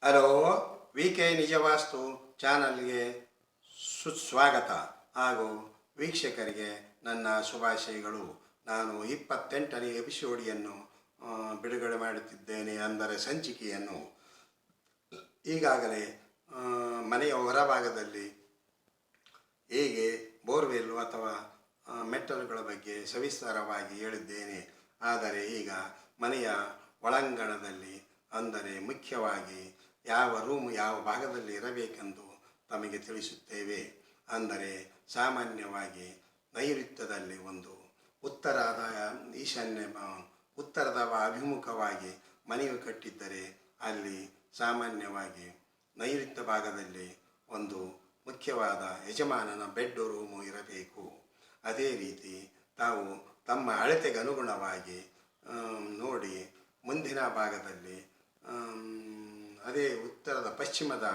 Hello, V K ನಿಜವಾಸ್ತು ಚಾನಲ್ಗೆ ಸುಸ್ವಾಗತ ಹಾಗೂ ವೀಕ್ಷಕರಿಗೆ ನನ್ನ ಶುಭಾಶಯಗಳು. ನಾನು 28ನೇ ಎಪಿಸೋಡಿಯನ್ನು ಬಿಡುಗಡೆ ಮಾಡುತ್ತಿದ್ದೇನೆ, ಅಂದರೆ ಸಂಚಿಕೆಯನ್ನು. ಈಗಾಗಲೇ ಮನೆಯ ಹೊರಭಾಗದಲ್ಲಿ ಹೇಗೆ ಬೋರ್ವೆಲ್ಲು ಅಥವಾ ಮೆಟ್ಟಲುಗಳ ಬಗ್ಗೆ ಸವಿಸ್ತಾರವಾಗಿ ಹೇಳಿದ್ದೇನೆ. ಆದರೆ ಈಗ ಮನೆಯ ಒಳಾಂಗಣದಲ್ಲಿ, ಅಂದರೆ ಮುಖ್ಯವಾಗಿ ಯಾವ ರೂಮ್ ಯಾವ ಭಾಗದಲ್ಲಿ ಇರಬೇಕೆಂದು ತಮಗೆ ತಿಳಿಸುತ್ತೇವೆ. ಅಂದರೆ ಸಾಮಾನ್ಯವಾಗಿ ನೈಋತ್ಯದಲ್ಲಿ ಒಂದು ಉತ್ತರದ ಅಭಿಮುಖವಾಗಿ ಮನೆಯು ಕಟ್ಟಿದ್ದರೆ ಅಲ್ಲಿ ಸಾಮಾನ್ಯವಾಗಿ ನೈಋತ್ಯ ಭಾಗದಲ್ಲಿ ಒಂದು ಮುಖ್ಯವಾದ ಯಜಮಾನನ ಬೆಡ್ ರೂಮು ಇರಬೇಕು. ಅದೇ ರೀತಿ ತಾವು ತಮ್ಮ ಅಳತೆಗೆ ಅನುಗುಣವಾಗಿ ನೋಡಿ ಮುಂದಿನ ಭಾಗದಲ್ಲಿ ಅದೇ ಪಶ್ಚಿಮದ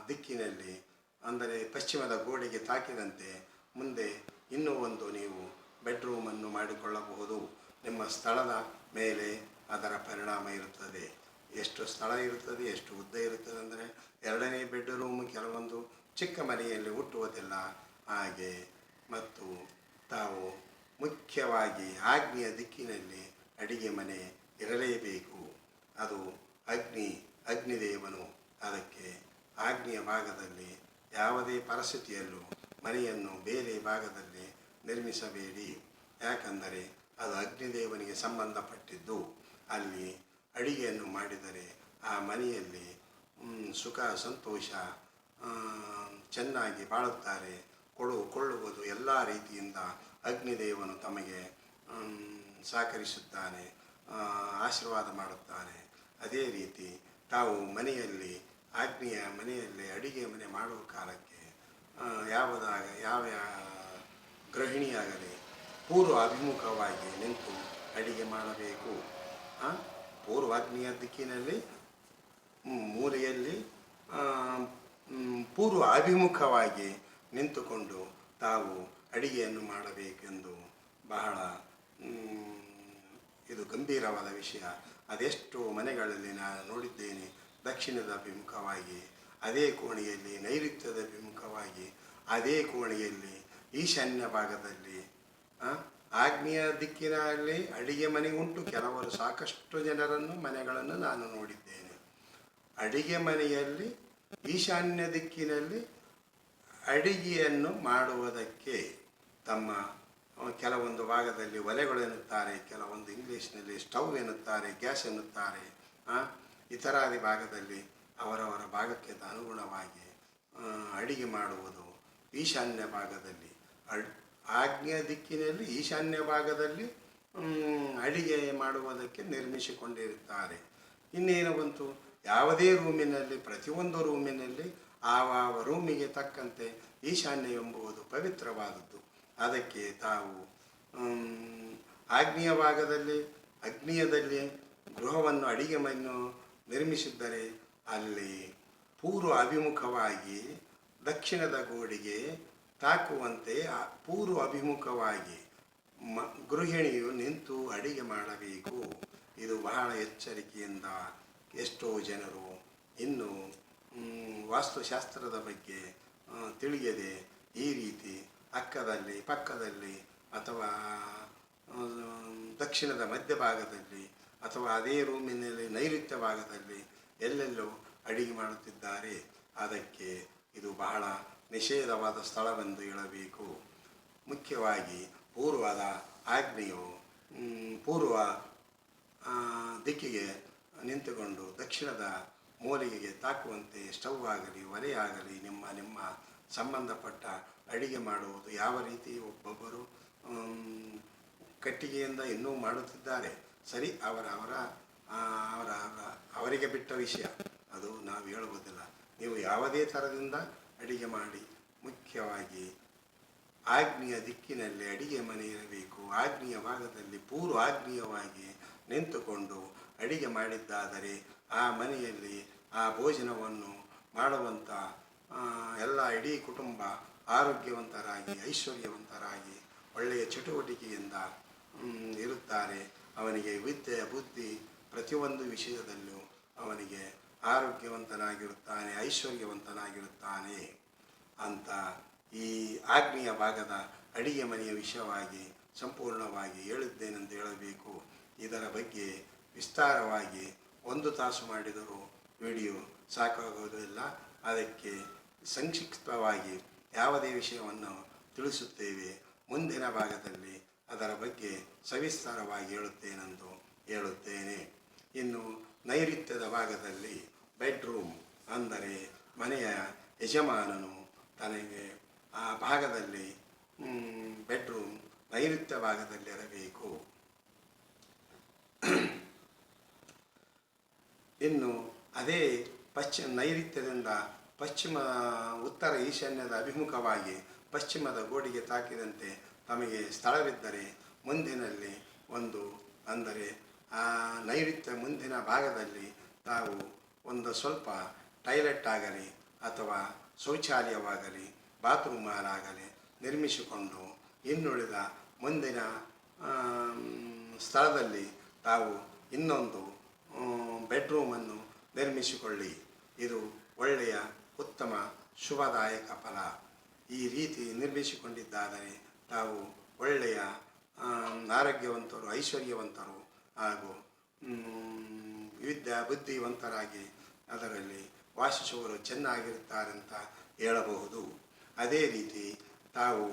ದಿಕ್ಕಿನಲ್ಲಿ, ಅಂದರೆ ಪಶ್ಚಿಮದ ಗೋಡೆಗೆ ತಾಕಿದಂತೆ ಮುಂದೆ ಇನ್ನೂ ಒಂದು ನೀವು ಬೆಡ್ರೂಮನ್ನು ಮಾಡಿಕೊಳ್ಳಬಹುದು. ನಿಮ್ಮ ಸ್ಥಳದ ಮೇಲೆ ಅದರ ಪರಿಣಾಮ ಇರುತ್ತದೆ. ಎಷ್ಟು ಸ್ಥಳ ಇರುತ್ತದೆ, ಎಷ್ಟು ಉದ್ದ ಇರುತ್ತದೆ ಅಂದರೆ 2ನೇ ಬೆಡ್ರೂಮ್ ಕೆಲವೊಂದು ಚಿಕ್ಕ ಮನೆಯಲ್ಲಿ ಹುಟ್ಟುವುದಿಲ್ಲ. ಹಾಗೆ ಮತ್ತು ತಾವು ಮುಖ್ಯವಾಗಿ ಆಗ್ನೇಯ ದಿಕ್ಕಿನಲ್ಲಿ ಅಡಿಗೆ ಮನೆ ಇರಲೇಬೇಕು. ಅದು ಅಗ್ನಿದೇವನು. ಅದಕ್ಕೆ ಆಗ್ನೇಯ ಭಾಗದಲ್ಲಿ ಯಾವುದೇ ಪರಿಸ್ಥಿತಿಯಲ್ಲೂ ಮನೆಯನ್ನು ಬೇರೆ ಭಾಗದಲ್ಲಿ ನಿರ್ಮಿಸಬೇಡಿ. ಯಾಕಂದರೆ ಅದು ಅಗ್ನಿದೇವನಿಗೆ ಸಂಬಂಧಪಟ್ಟಿದ್ದು. ಅಲ್ಲಿ ಅಡಿಗೆಯನ್ನು ಮಾಡಿದರೆ ಆ ಮನೆಯಲ್ಲಿ ಸುಖ ಸಂತೋಷ, ಚೆನ್ನಾಗಿ ಬಾಳುತ್ತಾರೆ. ಕೊಳ್ಳುವುದು ಎಲ್ಲ ರೀತಿಯಿಂದ ಅಗ್ನಿದೇವನು ತಮಗೆ ಸಹಕರಿಸುತ್ತಾನೆ, ಆಶೀರ್ವಾದ ಮಾಡುತ್ತಾನೆ. ಅದೇ ರೀತಿ ತಾವು ಆಗ್ನೇಯ ಮನೆಯಲ್ಲಿ ಅಡಿಗೆ ಮನೆ ಮಾಡುವ ಕಾಲಕ್ಕೆ ಯಾವ ಗೃಹಿಣಿಯಾಗಲಿ ಪೂರ್ವ ಅಭಿಮುಖವಾಗಿ ನಿಂತು ಅಡಿಗೆ ಮಾಡಬೇಕು. ಪೂರ್ವಾಗ್ನೇಯ ದಿಕ್ಕಿನಲ್ಲಿ ಮೂಲೆಯಲ್ಲಿ ಪೂರ್ವ ಅಭಿಮುಖವಾಗಿ ನಿಂತುಕೊಂಡು ತಾವು ಅಡಿಗೆಯನ್ನು ಮಾಡಬೇಕೆಂದು ಬಹಳ ಇದು ಗಂಭೀರವಾದ ವಿಷಯ. ಅದೆಷ್ಟು ಮನೆಗಳಲ್ಲಿ ನಾನು ನೋಡಿದ್ದೇನೆ. ದಕ್ಷಿಣದ ಅಭಿಮುಖವಾಗಿ, ಅದೇ ಕೋಣೆಯಲ್ಲಿ ನೈಋತ್ಯದ ಅಭಿಮುಖವಾಗಿ, ಅದೇ ಕೋಣೆಯಲ್ಲಿ ಈಶಾನ್ಯ ಭಾಗದಲ್ಲಿ, ಆಗ್ನೇಯ ದಿಕ್ಕಿನಲ್ಲಿ ಅಡಿಗೆ ಮನೆ ಉಂಟು. ಕೆಲವರು ಸಾಕಷ್ಟು ಮನೆಗಳನ್ನು ನಾನು ನೋಡಿದ್ದೇನೆ. ಅಡಿಗೆ ಮನೆಯಲ್ಲಿ ಈಶಾನ್ಯ ದಿಕ್ಕಿನಲ್ಲಿ ಅಡಿಗೆಯನ್ನು ಮಾಡುವುದಕ್ಕೆ ತಮ್ಮ ಕೆಲವೊಂದು ಭಾಗದಲ್ಲಿ ಒಲೆಗಳು ಎನ್ನುತ್ತಾರೆ, ಕೆಲವೊಂದು ಇಂಗ್ಲೀಷ್ನಲ್ಲಿ ಸ್ಟವ್ ಎನ್ನುತ್ತಾರೆ, ಗ್ಯಾಸ್ ಎನ್ನುತ್ತಾರೆ. ಇತರಾದಿ ಭಾಗದಲ್ಲಿ ಅವರವರ ಭಾಗಕ್ಕೆ ಅನುಗುಣವಾಗಿ ಅಡಿಗೆ ಮಾಡುವುದು. ಈಶಾನ್ಯ ಭಾಗದಲ್ಲಿ ಆಗ್ನೇಯ ದಿಕ್ಕಿನಲ್ಲಿ ಈಶಾನ್ಯ ಭಾಗದಲ್ಲಿ ಅಡಿಗೆ ಮಾಡುವುದಕ್ಕೆ ನಿರ್ಮಿಸಿಕೊಂಡಿರುತ್ತಾರೆ. ಇನ್ನೇನು ಬಂತು, ಯಾವುದೇ ರೂಮಿನಲ್ಲಿ, ಪ್ರತಿಯೊಂದು ರೂಮಿನಲ್ಲಿ ಆ ರೂಮಿಗೆ ತಕ್ಕಂತೆ ಈಶಾನ್ಯ ಎಂಬುದು ಪವಿತ್ರವಾದದ್ದು. ಅದಕ್ಕೆ ತಾವು ಆಗ್ನೇಯ ಭಾಗದಲ್ಲಿ ಅಗ್ನಿಯದಲ್ಲಿ ಗೃಹವನ್ನು ಅಡಿಗೆ ಮನೆಯನ್ನು ನಿರ್ಮಿಸಿದ್ದರೆ ಅಲ್ಲಿ ಪೂರ್ವ ಅಭಿಮುಖವಾಗಿ ದಕ್ಷಿಣದ ಗೋಡೆಗೆ ತಾಕುವಂತೆ ಪೂರ್ವ ಅಭಿಮುಖವಾಗಿ ಗೃಹಿಣಿಯು ನಿಂತು ಅಡಿಗೆ ಮಾಡಬೇಕು. ಇದು ಬಹಳ ಎಚ್ಚರಿಕೆಯಿಂದ ಎಷ್ಟೋ ಜನರು ಇನ್ನೂ ವಾಸ್ತುಶಾಸ್ತ್ರದ ಬಗ್ಗೆ ತಿಳಿಯದೆ ಈ ರೀತಿ ಪಕ್ಕದಲ್ಲಿ ಅಥವಾ ದಕ್ಷಿಣದ ಮಧ್ಯಭಾಗದಲ್ಲಿ ಅಥವಾ ಅದೇ ರೂಮಿನಲ್ಲಿ ನೈಋತ್ಯ ಭಾಗದಲ್ಲಿ ಎಲ್ಲೆಲ್ಲೋ ಅಡಿಗೆ ಮಾಡುತ್ತಿದ್ದಾರೆ. ಅದಕ್ಕೆ ಇದು ಬಹಳ ನಿಷೇಧವಾದ ಸ್ಥಳವೆಂದು ಹೇಳಬೇಕು. ಮುಖ್ಯವಾಗಿ ಪೂರ್ವದ ಆಗ್ನೇಯವು ಪೂರ್ವ ದಿಕ್ಕಿಗೆ ನಿಂತುಕೊಂಡು ದಕ್ಷಿಣದ ಮೂಲೆಗೆ ತಾಕುವಂತೆ ಸ್ಟವ್ ಆಗಲಿ ಒಲೆಯಾಗಲಿ ನಿಮ್ಮ ಸಂಬಂಧಪಟ್ಟ ಅಡಿಗೆ ಮಾಡುವುದು. ಯಾವ ರೀತಿ ಒಬ್ಬೊಬ್ಬರು ಕಟ್ಟಿಗೆಯಿಂದ ಇನ್ನೂ ಮಾಡುತ್ತಿದ್ದಾರೆ, ಸರಿ, ಅವರಿಗೆ ಬಿಟ್ಟ ವಿಷಯ, ಅದು ನಾವು ಹೇಳುವುದಿಲ್ಲ. ನೀವು ಯಾವುದೇ ಥರದಿಂದ ಅಡಿಗೆ ಮಾಡಿ, ಮುಖ್ಯವಾಗಿ ಆಗ್ನೇಯ ದಿಕ್ಕಿನಲ್ಲಿ ಅಡಿಗೆ ಮನೆ ಇರಬೇಕು. ಆಗ್ನೇಯ ಭಾಗದಲ್ಲಿ ಪೂರ್ವ ಆಗ್ನೇಯವಾಗಿ ನಿಂತುಕೊಂಡು ಅಡಿಗೆ ಮಾಡಿದ್ದಾದರೆ ಆ ಮನೆಯಲ್ಲಿ ಆ ಭೋಜನವನ್ನು ಮಾಡುವಂಥ ಎಲ್ಲ ಇಡೀ ಕುಟುಂಬ ಆರೋಗ್ಯವಂತರಾಗಿ ಐಶ್ವರ್ಯವಂತರಾಗಿ ಒಳ್ಳೆಯ ಚಟುವಟಿಕೆಯಿಂದ ಇರುತ್ತಾರೆ. ಅವನಿಗೆ ವಿದ್ಯೆ ಬುದ್ಧಿ ಪ್ರತಿಯೊಂದು ವಿಷಯದಲ್ಲೂ ಅವನಿಗೆ ಆರೋಗ್ಯವಂತನಾಗಿರುತ್ತಾನೆ, ಐಶ್ವರ್ಯವಂತನಾಗಿರುತ್ತಾನೆ ಅಂತ ಈ ಆಗ್ನೇಯ ಭಾಗದ ಅಡಿಗೆ ಮನೆಯ ವಿಷಯವಾಗಿ ಸಂಪೂರ್ಣವಾಗಿ ಹೇಳಿದ್ದೇನೆಂದು ಹೇಳಬೇಕು. ಇದರ ಬಗ್ಗೆ ವಿಸ್ತಾರವಾಗಿ 1 ತಾಸು ಮಾಡಿದರೂ ವಿಡಿಯೋ ಸಾಕಾಗುವುದಿಲ್ಲ. ಅದಕ್ಕೆ ಸಂಕ್ಷಿಪ್ತವಾಗಿ ಯಾವುದೇ ವಿಷಯವನ್ನು ತಿಳಿಸುತ್ತೇವೆ. ಮುಂದಿನ ಭಾಗದಲ್ಲಿ ಅದರ ಬಗ್ಗೆ ಸವಿಸ್ತಾರವಾಗಿ ಹೇಳುತ್ತೇನೆಂದು ಹೇಳುತ್ತೇನೆ. ಇನ್ನು ನೈಋತ್ಯದ ಭಾಗದಲ್ಲಿ ಬೆಡ್ರೂಮ್ ಅಂದರೆ ಮನೆಯ ಯಜಮಾನನು ತನಗೆ ಆ ಭಾಗದಲ್ಲಿ ಬೆಡ್ರೂಮ್ ನೈಋತ್ಯ ಭಾಗದಲ್ಲಿರಬೇಕು. ಇನ್ನು ಅದೇ ನೈಋತ್ಯದಿಂದ ಉತ್ತರ ಈಶಾನ್ಯದ ಅಭಿಮುಖವಾಗಿ ಪಶ್ಚಿಮದ ಗೋಡೆಗೆ ತಾಕಿದಂತೆ ತಮಗೆ ಸ್ಥಳವಿದ್ದರೆ ಮುಂದಿನಲ್ಲಿ ಅಂದರೆ ಆ ನೈಋತ್ಯ ಮುಂದಿನ ಭಾಗದಲ್ಲಿ ತಾವು ಒಂದು ಸ್ವಲ್ಪ ಟಾಯ್ಲೆಟ್ ಆಗಲಿ ಅಥವಾ ಶೌಚಾಲಯವಾಗಲಿ ಬಾತ್ರೂಮ್ ಆಗಲಿ ನಿರ್ಮಿಸಿಕೊಂಡು ಇನ್ನುಳಿದ ಮುಂದಿನ ಸ್ಥಳದಲ್ಲಿ ತಾವು ಇನ್ನೊಂದು ಬೆಡ್ರೂಮನ್ನು ನಿರ್ಮಿಸಿಕೊಳ್ಳಿ. ಇದು ಒಳ್ಳೆಯ ಉತ್ತಮ ಶುಭದಾಯಕ ಫಲ. ಈ ರೀತಿ ನಿರ್ಮಿಸಿಕೊಂಡಿದ್ದಾದರೆ ತಾವು ಒಳ್ಳೆಯ ಆರೋಗ್ಯವಂತರು, ಐಶ್ವರ್ಯವಂತರು ಹಾಗೂ ಬುದ್ಧಿವಂತರಾಗಿ ಅದರಲ್ಲಿ ವಾಸಿಸುವವರು ಚೆನ್ನಾಗಿರುತ್ತಾರಂತ ಹೇಳಬಹುದು. ಅದೇ ರೀತಿ ತಾವು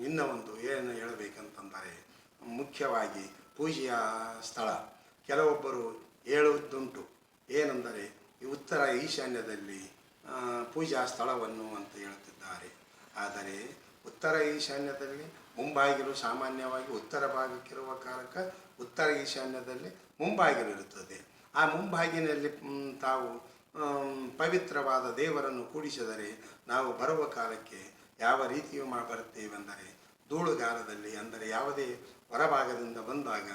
ಇನ್ನೂ ಒಂದು ಏನು ಹೇಳಬೇಕಂತಂದರೆ ಮುಖ್ಯವಾಗಿ ಪೂಜೆಯ ಸ್ಥಳ ಕೆಲವೊಬ್ಬರು ಹೇಳುವುದುಂಟು. ಏನೆಂದರೆ ಈ ಉತ್ತರ ಈಶಾನ್ಯದಲ್ಲಿ ಪೂಜಾ ಸ್ಥಳವನ್ನು ಅಂತ ಹೇಳುತ್ತಿದ್ದಾರೆ. ಆದರೆ ಉತ್ತರ ಈಶಾನ್ಯದಲ್ಲಿ ಮುಂಬಾಗಿಲು ಸಾಮಾನ್ಯವಾಗಿ ಉತ್ತರ ಭಾಗಕ್ಕಿರುವ ಕಾರಣ ಉತ್ತರ ಈಶಾನ್ಯದಲ್ಲಿ ಮುಂಬಾಗಿಲು ಇರುತ್ತದೆ. ಆ ಮುಂಬಾಗಿಲಿನಲ್ಲಿ ತಾವು ಪವಿತ್ರವಾದ ದೇವರನ್ನು ಕೂಡಿಸಿದರೆ ನಾವು ಬರುವ ಕಾಲಕ್ಕೆ ಯಾವ ರೀತಿಯೂ ಬರುತ್ತೇವೆಂದರೆ ಧೂಳುಗಾಲದಲ್ಲಿ, ಅಂದರೆ ಯಾವುದೇ ಹೊರಭಾಗದಿಂದ ಬಂದಾಗ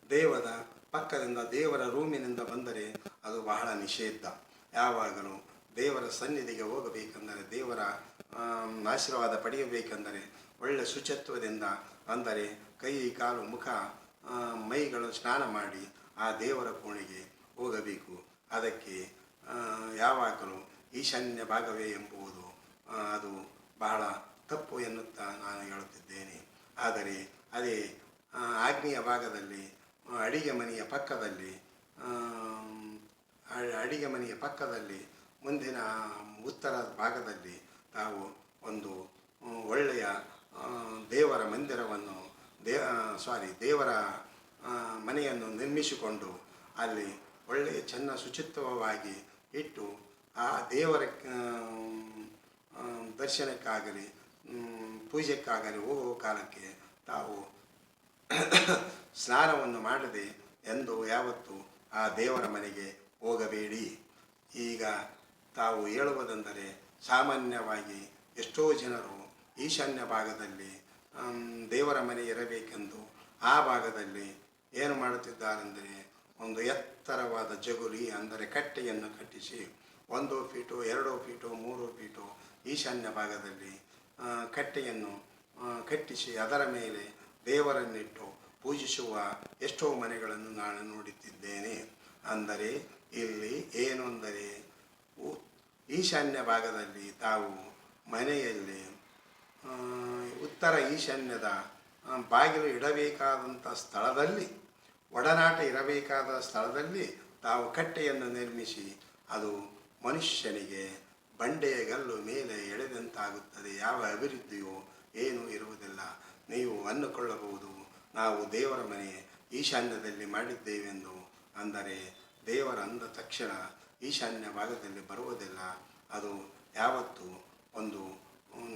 ದೇವರ ಪಕ್ಕದಿಂದ ದೇವರ ರೂಮಿನಿಂದ ಬಂದರೆ ಅದು ಬಹಳ ನಿಷೇಧ. ಯಾವಾಗಲೂ ದೇವರ ಸನ್ನಿಧಿಗೆ ಹೋಗಬೇಕೆಂದರೆ, ದೇವರ ಆಶೀರ್ವಾದ ಪಡೆಯಬೇಕೆಂದರೆ ಒಳ್ಳೆ ಶುಚಿತ್ವದಿಂದ, ಅಂದರೆ ಕೈ ಕಾಲು ಮುಖ ಮೈಗಳು ಸ್ನಾನ ಮಾಡಿ ಆ ದೇವರ ಕೋಣೆಗೆ ಹೋಗಬೇಕು. ಅದಕ್ಕೆ ಯಾವಾಗಲೂ ಈಶಾನ್ಯ ಭಾಗವೇ ಎಂಬುದು ಅದು ಬಹಳ ತಪ್ಪು ಎನ್ನುತ್ತಾ ನಾನು ಹೇಳುತ್ತಿದ್ದೇನೆ. ಆದರೆ ಅದೇ ಆಗ್ನೇಯ ಭಾಗದಲ್ಲಿ ಅಡಿಗೆ ಮನೆಯ ಪಕ್ಕದಲ್ಲಿ ಮುಂದಿನ ಉತ್ತರ ಭಾಗದಲ್ಲಿ ತಾವು ಒಂದು ಒಳ್ಳೆಯ ದೇವರ ಮಂದಿರವನ್ನು ದೇವರ ಮನೆಯನ್ನು ನಿರ್ಮಿಸಿಕೊಂಡು ಅಲ್ಲಿ ಒಳ್ಳೆಯ ಶುಚಿತ್ವವಾಗಿ ಇಟ್ಟು ಆ ದೇವರ ದರ್ಶನಕ್ಕಾಗಲಿ ಪೂಜೆಕ್ಕಾಗಲಿ ಹೋಗುವ ಕಾಲಕ್ಕೆ ತಾವು ಸ್ನಾನವನ್ನು ಮಾಡದೆ ಎಂದು ಯಾವತ್ತೂ ಆ ದೇವರ ಮನೆಗೆ ಹೋಗಬೇಡಿ. ಈಗ ತಾವು ಹೇಳುವುದೆಂದರೆ ಸಾಮಾನ್ಯವಾಗಿ ಎಷ್ಟೋ ಜನರು ಈಶಾನ್ಯ ಭಾಗದಲ್ಲಿ ದೇವರ ಮನೆ ಇರಬೇಕೆಂದು ಆ ಭಾಗದಲ್ಲಿ ಏನು ಮಾಡುತ್ತಿದ್ದಾರೆಂದರೆ ಒಂದು ಎತ್ತರವಾದ ಜಗುಲಿ, ಅಂದರೆ ಕಟ್ಟೆಯನ್ನು ಕಟ್ಟಿಸಿ 1 ಫೀಟು 2 ಫೀಟು 3 ಫೀಟು ಈಶಾನ್ಯ ಭಾಗದಲ್ಲಿ ಕಟ್ಟೆಯನ್ನು ಕಟ್ಟಿಸಿ ಅದರ ಮೇಲೆ ದೇವರನ್ನಿಟ್ಟು ಪೂಜಿಸುವ ಎಷ್ಟೋ ಮನೆಗಳನ್ನು ನಾನು ನೋಡುತ್ತಿದ್ದೇನೆ. ಅಂದರೆ ಇಲ್ಲಿ ಏನು ಅಂದರೆ ಈಶಾನ್ಯ ಭಾಗದಲ್ಲಿ ತಾವು ಮನೆಯಲ್ಲಿ ಉತ್ತರ ಈಶಾನ್ಯದ ಬಾಗಿಲು ಇಡಬೇಕಾದಂಥ ಸ್ಥಳದಲ್ಲಿ, ಒಡನಾಟ ಇರಬೇಕಾದ ಸ್ಥಳದಲ್ಲಿ ತಾವು ಕಟ್ಟೆಯನ್ನು ನಿರ್ಮಿಸಿ ಅದು ಮನುಷ್ಯನಿಗೆ ಬಂಡೆಯ ಗಲ್ಲು ಮೇಲೆ ಎಳೆದಂತಾಗುತ್ತದೆ. ಯಾವ ಅಭಿವೃದ್ಧಿಯೋ ಏನೂ ಇರುವುದಿಲ್ಲ. ನೀವು ಅಂದುಕೊಳ್ಳಬಹುದು ನಾವು ದೇವರ ಮನೆ ಈಶಾನ್ಯದಲ್ಲಿ ಮಾಡಿದ್ದೇವೆಂದು. ಅಂದರೆ ದೇವರ ಅಂದ ತಕ್ಷಣ ಈಶಾನ್ಯ ಭಾಗದಲ್ಲಿ ಬರುವುದಿಲ್ಲ. ಅದು ಯಾವತ್ತೂ ಒಂದು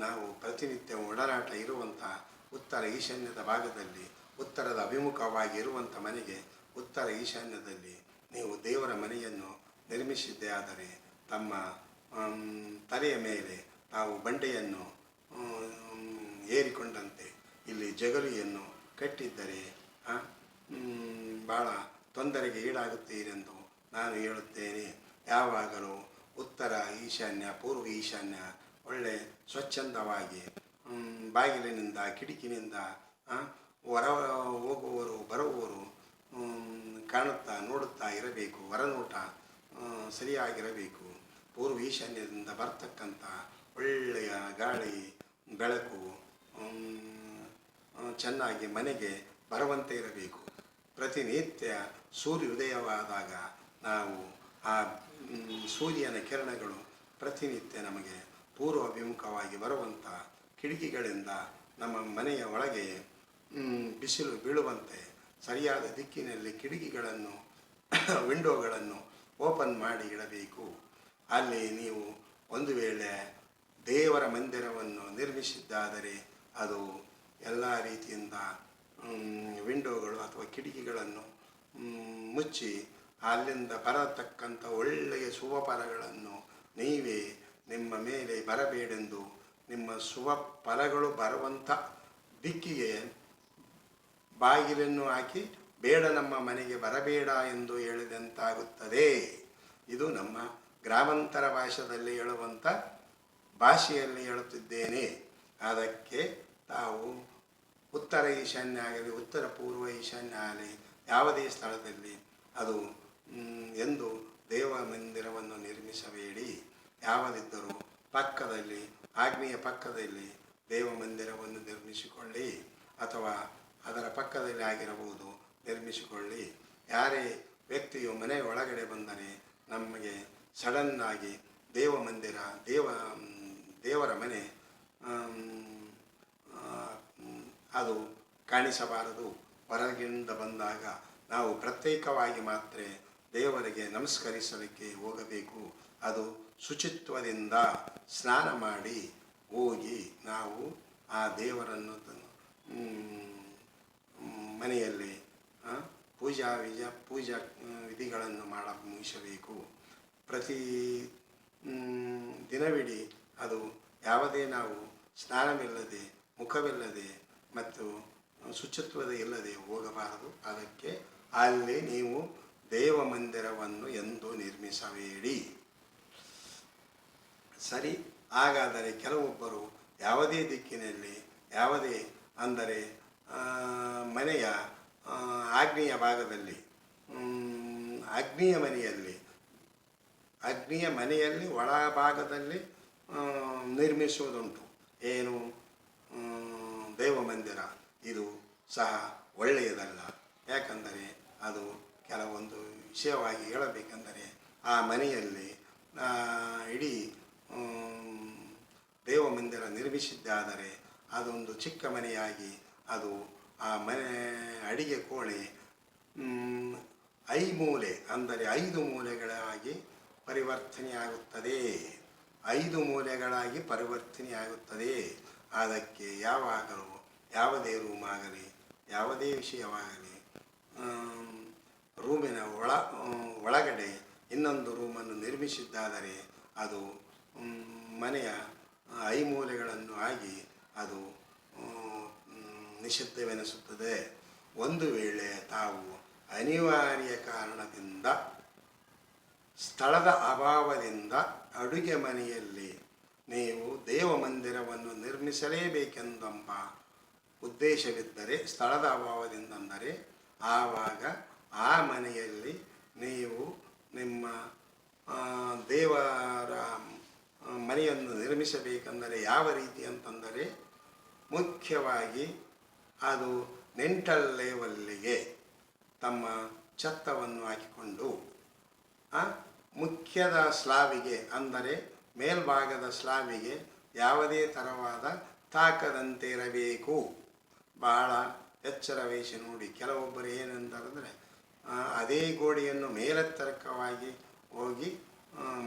ನಾವು ಪ್ರತಿನಿತ್ಯ ಒಡನಾಟ ಇರುವಂಥ ಉತ್ತರ ಈಶಾನ್ಯದ ಭಾಗದಲ್ಲಿ, ಉತ್ತರದ ಅಭಿಮುಖವಾಗಿ ಇರುವಂಥ ಮನೆಗೆ ಉತ್ತರ ಈಶಾನ್ಯದಲ್ಲಿ ನೀವು ದೇವರ ಮನೆಯನ್ನು ನಿರ್ಮಿಸಿದ್ದೇ ಆದರೆ ತಮ್ಮ ತಲೆಯ ಮೇಲೆ ತಾವು ಬಂಡೆಯನ್ನು ಏರಿಕೊಂಡಂತೆ ಇಲ್ಲಿ ಜಗಲಿಯನ್ನು ಕಟ್ಟಿದ್ದರೆ ಭಾಳ ತೊಂದರೆಗೆ ಈಡಾಗುತ್ತೀರೆಂದು ನಾನು ಹೇಳುತ್ತೇನೆ. ಯಾವಾಗಲೂ ಉತ್ತರ ಈಶಾನ್ಯ ಪೂರ್ವ ಈಶಾನ್ಯ ಒಳ್ಳೆ ಸ್ವಚ್ಛಂದವಾಗಿ ಕಿಟಕಿನಿಂದ ಹೊರ ಹೋಗುವವರು ಬರುವವರು ಕಾಣುತ್ತಾ ನೋಡುತ್ತಾ ಇರಬೇಕು. ಹೊರನೋಟ ಸರಿಯಾಗಿರಬೇಕು. ಪೂರ್ವ ಈಶಾನ್ಯದಿಂದ ಬರ್ತಕ್ಕಂಥ ಒಳ್ಳೆಯ ಗಾಳಿ ಬೆಳಕು ಚೆನ್ನಾಗಿ ಮನೆಗೆ ಬರುವಂತೆ ಇರಬೇಕು. ಪ್ರತಿನಿತ್ಯ ಸೂರ್ಯೋದಯವಾದಾಗ ನಾವು ಆ ಸೂರ್ಯನ ಕಿರಣಗಳು ಪ್ರತಿನಿತ್ಯ ನಮಗೆ ಪೂರ್ವ ಅಭಿಮುಖವಾಗಿ ಬರುವಂಥ ಕಿಟಕಿಗಳಿಂದ ನಮ್ಮ ಮನೆಯ ಒಳಗೆ ಬಿಸಿಲು ಬೀಳುವಂತೆ ಸರಿಯಾದ ದಿಕ್ಕಿನಲ್ಲಿ ಕಿಟಕಿಗಳನ್ನು ವಿಂಡೋಗಳನ್ನು ಓಪನ್ ಮಾಡಿ ಇಡಬೇಕು. ಅಲ್ಲಿ ನೀವು ಒಂದು ವೇಳೆ ದೇವರ ಮಂದಿರವನ್ನು ನಿರ್ಮಿಸಿದ್ದಾದರೆ ಅದು ಎಲ್ಲ ರೀತಿಯಿಂದ ವಿಂಡೋಗಳು ಅಥವಾ ಕಿಟಕಿಗಳನ್ನು ಮುಚ್ಚಿ ಅಲ್ಲಿಂದ ಬರತಕ್ಕಂಥ ಒಳ್ಳೆಯ ಶುಭ ಫಲಗಳನ್ನು ನೀವೇ ನಿಮ್ಮ ಮೇಲೆ ಬರಬೇಡೆಂದು ನಿಮ್ಮ ಶುಭ ಫಲಗಳು ಬರುವಂಥ ದಿಕ್ಕಿಗೆ ಬಾಗಿಲನ್ನು ಹಾಕಿ ಬೇಡ ನಮ್ಮ ಮನೆಗೆ ಬರಬೇಡ ಎಂದು ಹೇಳಿದಂತಾಗುತ್ತದೆ. ಇದು ನಮ್ಮ ಗ್ರಾಮಾಂತರ ಭಾಷೆಯಲ್ಲಿ ಹೇಳುವಂಥ ಭಾಷೆಯಲ್ಲಿ ಹೇಳುತ್ತಿದ್ದೇನೆ. ಅದಕ್ಕೆ ತಾವು ಉತ್ತರ ಈಶಾನ್ಯ ಆಗಲಿ ಉತ್ತರ ಪೂರ್ವ ಈಶಾನ್ಯ ಆಗಲಿ ಯಾವುದೇ ಸ್ಥಳದಲ್ಲಿ ಅದು ಎಂದು ದೇವ ಮಂದಿರವನ್ನು ನಿರ್ಮಿಸಬೇಡಿ. ಯಾವುದಿದ್ದರೂ ಪಕ್ಕದಲ್ಲಿ ಆಗ್ನೇಯ ಪಕ್ಕದಲ್ಲಿ ದೇವ ಮಂದಿರವನ್ನು ನಿರ್ಮಿಸಿಕೊಳ್ಳಿ, ಅಥವಾ ಅದರ ಪಕ್ಕದಲ್ಲಿ ಆಗಿರಬಹುದು ನಿರ್ಮಿಸಿಕೊಳ್ಳಿ. ಯಾರೇ ವ್ಯಕ್ತಿಯು ಮನೆಯ ಒಳಗಡೆ ಬಂದರೆ ನಮಗೆ ಸಡನ್ನಾಗಿ ದೇವ ಮಂದಿರ ದೇವರ ಮನೆ ಅದು ಕಾಣಿಸಬಾರದು. ಹೊರಗಿನಿಂದ ಬಂದಾಗ ನಾವು ಪ್ರತ್ಯೇಕವಾಗಿ ಮಾತ್ರ ದೇವರಿಗೆ ನಮಸ್ಕರಿಸಲಿಕ್ಕೆ ಹೋಗಬೇಕು. ಅದು ಶುಚಿತ್ವದಿಂದ ಸ್ನಾನ ಮಾಡಿ ಹೋಗಿ ನಾವು ಆ ದೇವರನ್ನು ಮನೆಯಲ್ಲಿ ಪೂಜಾ ವಿಧಿಗಳನ್ನು ಮುಗಿಸಬೇಕು. ಪ್ರತಿ ದಿನವಿಡೀ ಅದು ಯಾವುದೇ ನಾವು ಸ್ನಾನವಿಲ್ಲದೆ ಮುಖವಿಲ್ಲದೆ ಮತ್ತು ಶುಚಿತ್ವದ ಇಲ್ಲದೆ ಹೋಗಬಾರದು. ಅದಕ್ಕೆ ಅಲ್ಲಿ ನೀವು ದೇವ ಮಂದಿರವನ್ನು ಎಂದು ನಿರ್ಮಿಸಬೇಡಿ. ಸರಿ. ಹಾಗಾದರೆ ಕೆಲವೊಬ್ಬರು ಯಾವುದೇ ದಿಕ್ಕಿನಲ್ಲಿ ಯಾವುದೇ ಅಂದರೆ ಮನೆಯ ಆಗ್ನೇಯ ಭಾಗದಲ್ಲಿ ಅಗ್ನಿಯ ಮನೆಯಲ್ಲಿ ಒಳಭಾಗದಲ್ಲಿ ನಿರ್ಮಿಸುವುದುಂಟು. ಏನು ದೇವ ಮಂದಿರ. ಇದು ಸಹ ಒಳ್ಳೆಯದಲ್ಲ. ಯಾಕಂದರೆ ಅದು ಕೆಲವೊಂದು ವಿಷಯವಾಗಿ ಹೇಳಬೇಕೆಂದರೆ ಆ ಮನೆಯಲ್ಲಿ ಇಡೀ ದೇವ ಮಂದಿರ ನಿರ್ಮಿಸಿದ್ದಾದರೆ ಅದೊಂದು ಚಿಕ್ಕ ಮನೆಯಾಗಿ ಅದು ಆ ಮನೆ ಅಡಿಗೆ ಕೋಣೆ ಐಮೂಲೆ ಅಂದರೆ 5 ಮೂಲೆಗಳಾಗಿ ಪರಿವರ್ತನೆಯಾಗುತ್ತದೆ. 5 ಮೂಲೆಗಳಾಗಿ ಪರಿವರ್ತನೆಯಾಗುತ್ತದೆ. ಅದಕ್ಕೆ ಯಾವಾಗಲೂ ಯಾವುದೇ ರೂಮ್ ಆಗಲಿ ಯಾವುದೇ ವಿಷಯವಾಗಲಿ ರೂಮಿನ ಒಳಗಡೆ ಇನ್ನೊಂದು ರೂಮನ್ನು ನಿರ್ಮಿಸಿದ್ದಾದರೆ ಅದು ಮನೆಯ 5 ಮೂಲೆಗಳನ್ನು ಆಗಿ ಅದು ನಿಷಿದ್ಧವೆನಿಸುತ್ತದೆ. ಒಂದು ವೇಳೆ ತಾವು ಅನಿವಾರ್ಯ ಕಾರಣದಿಂದ ಸ್ಥಳದ ಅಭಾವದಿಂದ ಅಡುಗೆ ಮನೆಯಲ್ಲಿ ನೀವು ದೇವ ಮಂದಿರವನ್ನು ನಿರ್ಮಿಸಲೇಬೇಕೆಂದೆಂಬ ಉದ್ದೇಶವಿದ್ದರೆ, ಸ್ಥಳದ ಅಭಾವದಿಂದ ಅಂದರೆ ಆವಾಗ ಆ ಮನೆಯಲ್ಲಿ ನೀವು ನಿಮ್ಮ ದೇವರ ಮನೆಯನ್ನು ನಿರ್ಮಿಸಬೇಕೆಂದರೆ ಯಾವ ರೀತಿ ಅಂತಂದರೆ ಮುಖ್ಯವಾಗಿ ಅದು ನೆಂಟಲ್ ಲೆವೆಲ್ಲಿಗೆ ತಮ್ಮ ಛತ್ತವನ್ನು ಹಾಕಿಕೊಂಡು ಮುಖ್ಯದ ಸ್ಲಾಬಿಗೆ ಅಂದರೆ ಮೇಲ್ಭಾಗದ ಸ್ಲಾಬಿಗೆ ಯಾವುದೇ ಥರವಾದ ತಾಕದಂತೆ ಇರಬೇಕು. ಬಹಳ ಎಚ್ಚರ ವಹಿಸಿ ನೋಡಿ. ಕೆಲವೊಬ್ಬರು ಏನಂತಾರೆ ಅದೇ ಗೋಡೆಯನ್ನು ಮೇಲೆತ್ತರಕವಾಗಿ ಹೋಗಿ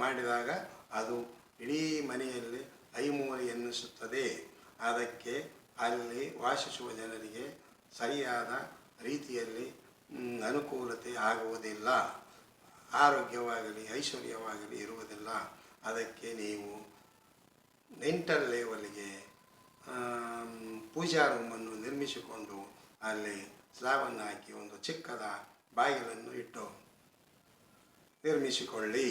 ಮಾಡಿದಾಗ ಅದು ಇಡೀ ಮನೆಯಲ್ಲಿ ಐಮೂಲೆ ಎನ್ನಿಸುತ್ತದೆ. ಅದಕ್ಕೆ ಅಲ್ಲಿ ವಾಸಿಸುವ ಜನರಿಗೆ ಸರಿಯಾದ ರೀತಿಯಲ್ಲಿ ಅನುಕೂಲತೆ ಆಗುವುದಿಲ್ಲ, ಆರೋಗ್ಯವಾಗಲಿ ಐಶ್ವರ್ಯವಾಗಲಿ ಇರುವುದಿಲ್ಲ. ಅದಕ್ಕೆ ನೀವು ನೆಂಟಲ್ ಲೆವೆಲ್ಗೆ ಪೂಜಾ ರೂಮನ್ನು ನಿರ್ಮಿಸಿಕೊಂಡು ಅಲ್ಲಿ ಸ್ಲಾಬನ್ನು ಹಾಕಿ ಒಂದು ಚಿಕ್ಕದ ಬಾಗಿಲನ್ನು ಇಟ್ಟು ನಿರ್ಮಿಸಿಕೊಳ್ಳಿ.